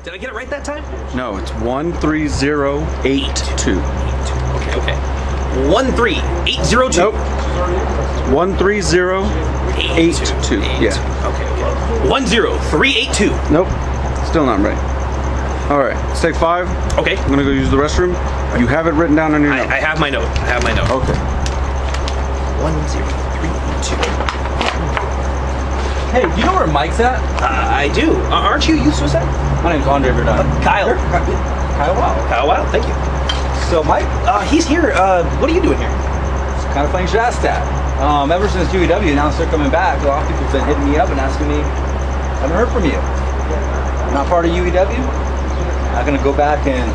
Did I get it right that time? No, it's 13082. Okay. 13802. Nope. 13082. Yeah. Okay. 10382. Nope. Still not right. All right. Let's take 5. Okay. I'm gonna go use the restroom. You have it written down on your note. I have my note. Okay. 10382. Hey, do you know where Mike's at? I do. Aren't you youth suicide? My name's Andre Verdun. Kyle. Kyle Wylde. Kyle Wylde. Thank you. So Mike, He's here. What are you doing here? it's kind of funny you should ask that. Ever since UEW announced they're coming back, a lot of people have been hitting me up and asking me, I haven't heard from you. I'm not part of UEW. I'm gonna go back and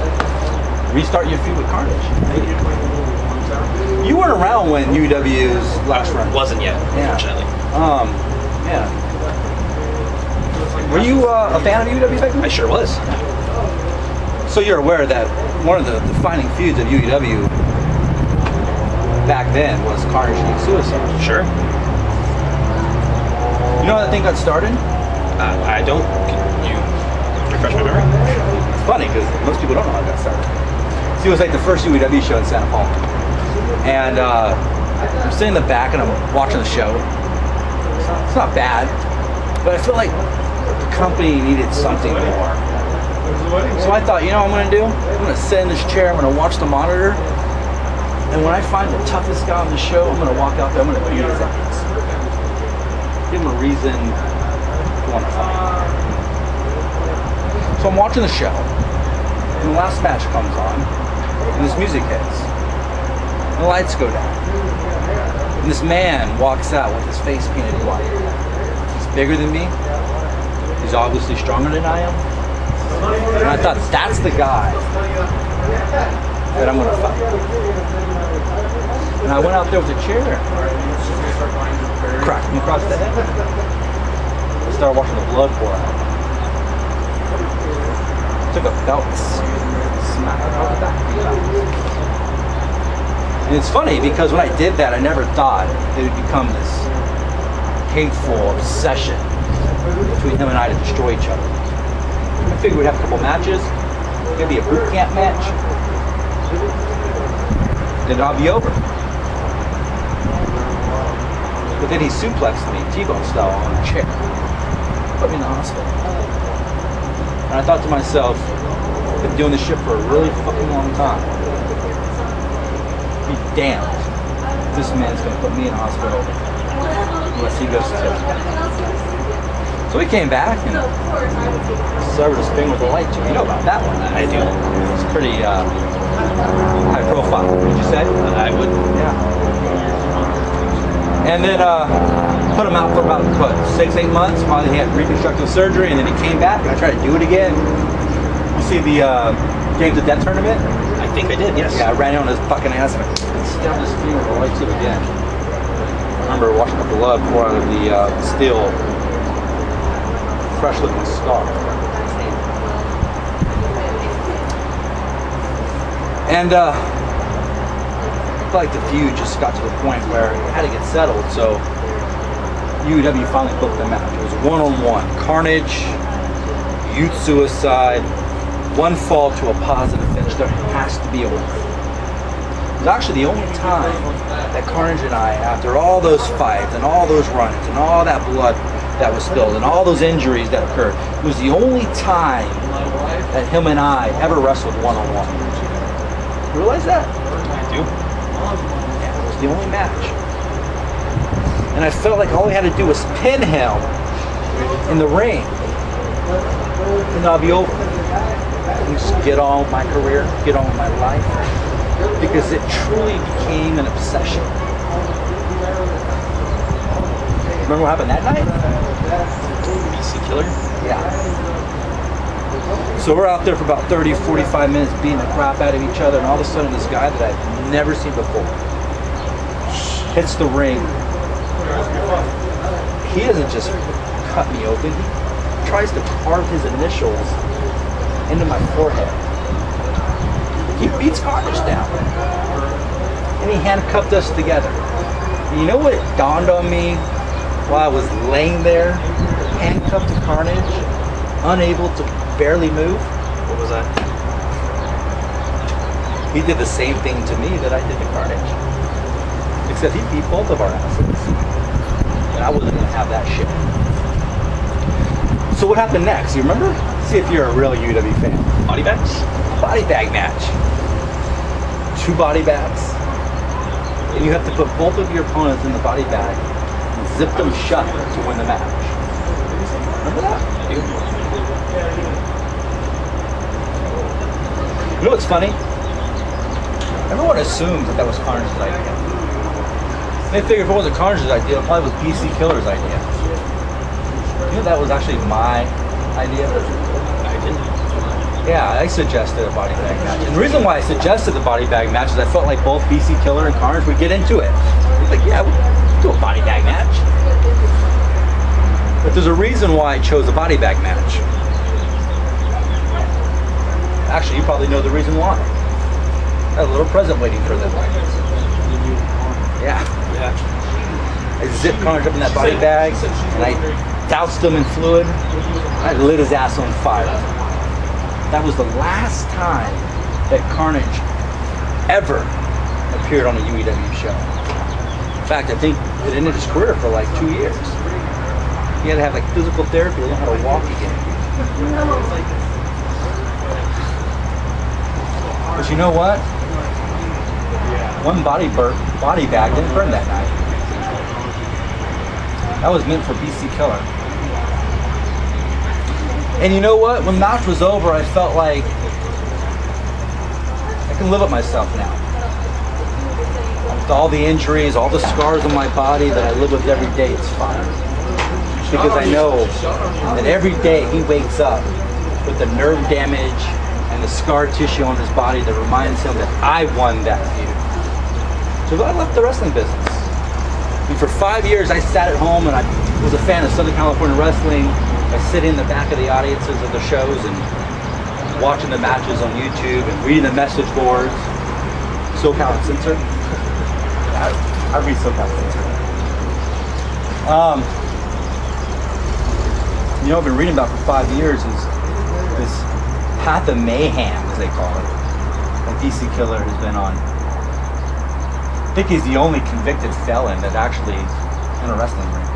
restart your feud with Carnage. You weren't around when UEW's last run. Wasn't yet, unfortunately. Yeah. Were you a fan of UEW back then? I sure was. So you're aware that one of the defining feuds of UEW back then was Carnage and Suicide. Sure. You know how that thing got started? I don't. Can you refresh my memory? It's funny because most people don't know how it got started. See, it was like the first UEW show in Santa Paula. And I'm sitting in the back and I'm watching the show. It's not bad, but I feel like the company needed something more. So I thought, you know what I'm gonna do? I'm gonna sit in this chair, I'm gonna watch the monitor, and when I find the toughest guy on the show, I'm gonna walk out there, I'm gonna beat his ass. Give him a reason to want to fight. So I'm watching the show, and the last match comes on, and this music hits. And the lights go down. And this man walks out with his face painted white. He's bigger than me. He's obviously stronger than I am. And I thought, that's the guy that I'm gonna fight. And I went out there with a chair, cracked him across the head. I started watching the blood pour out. Took a belt, smacked it across the back. And it's funny because when I did that, I never thought it would become this hateful obsession between him and I to destroy each other. I figured we'd have a couple matches, maybe a boot camp match, then I'll be over. But then he suplexed me, T-bone style, on a chair, put me in the hospital. And I thought to myself, I've been doing this shit for a really fucking long time. Be damned if this man's gonna put me in a hospital unless he goes to jail. So he came back and severed his finger with a light tube. You know about that one? I do. It's pretty high profile, would you say? I would. Yeah. And then put him out for about, what, 6-8 months while he had reconstructive surgery, and then he came back and I tried to do it again. You see the Games of Death tournament? I think I did, yes. Yeah, I ran in on his fucking ass and I stabbed his finger with a light tube again. I remember watching the blood pour out of the steel, fresh looking scar. And I felt like the feud just got to the point where it had to get settled, so UEW finally booked the match. It was one-on-one. Carnage, Youth Suicide, one fall to a positive finish. There has to be a winner. It was actually the only time that Carnage and I, after all those fights and all those run-ins and all that blood that was spilled and all those injuries that occurred, it was the only time that him and I ever wrestled one-on-one. You realize that? I do. Yeah, it was the only match. And I felt like all we had to do was pin him in the ring, and I'll be over. And just get on with my career, get on with my life, because it truly became an obsession. Remember what happened that night? BC Killer? Yeah. So we're out there for about 30, 45 minutes beating the crap out of each other, and all of a sudden this guy that I've never seen before hits the ring. He doesn't just cut me open, he tries to carve his initials into my forehead. He beats Carnage down. And he handcuffed us together. And you know what dawned on me while I was laying there, handcuffed to Carnage, unable to barely move? What was that? He did the same thing to me that I did to Carnage. Except he beat both of our asses. And I wasn't gonna have that shit. So what happened next? You remember? See if you're a real UW fan. Body bags? Body bag match. 2 body bags. And you have to put both of your opponents in the body bag and zip them shut to win the match. Remember that? You know what's funny? Everyone assumes that was Carnage's idea. They figured if it wasn't Carnage's idea, it probably was BC Killer's idea. You know that was actually my idea? I didn't. Yeah, I suggested a body bag match. And the reason why I suggested the body bag match is I felt like both BC Killer and Carnage would get into it. It's like, yeah, we'll do a body bag match. But there's a reason why I chose a body bag match. Actually, you probably know the reason why. I had a little present waiting for them. Yeah. I zipped Carnage up in that body bag, and I doused him in fluid. I lit his ass on fire. That was the last time that Carnage ever appeared on a UEW show. In fact, I think it ended his career for like 2 years. He had to have like physical therapy to learn how to walk again. But you know what? One body bag didn't burn that night. That was meant for BC Killer. And you know what? When the match was over, I felt like I can live with myself now. With all the injuries, all the scars on my body that I live with every day, it's fine. Because I know that every day he wakes up with the nerve damage and the scar tissue on his body that reminds him that I won that feud. So I left the wrestling business. And for 5 years, I sat at home and I was a fan of Southern California wrestling. I sit in the back of the audiences of the shows and watching the matches on YouTube and reading the message boards. SoCal Uncensored. I read SoCal Uncensored. You know, I've been reading about for 5 years is this path of mayhem, as they call it, that BC Killer has been on. I think he's the only convicted felon that actually is in a wrestling ring.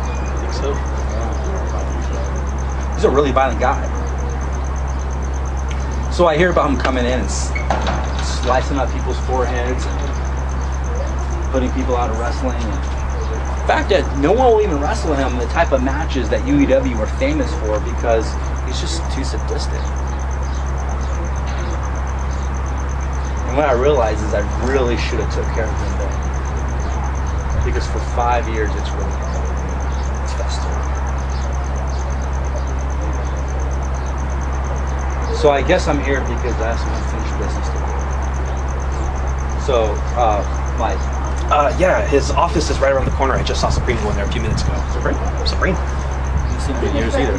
I think so. He's a really violent guy. So I hear about him coming in and slicing up people's foreheads, and putting people out of wrestling. And the fact that no one will even wrestle him the type of matches that UEW were famous for because he's just too sadistic. And what I realized is I really should have took care of him then. Because for 5 years it's really hard. It's festered. So I guess I'm here because I have some unfinished business to do. So, Mike. Yeah, his office is right around the corner. I just saw Sabrina go in there a few minutes ago. Sabrina? You haven't seen him in years either.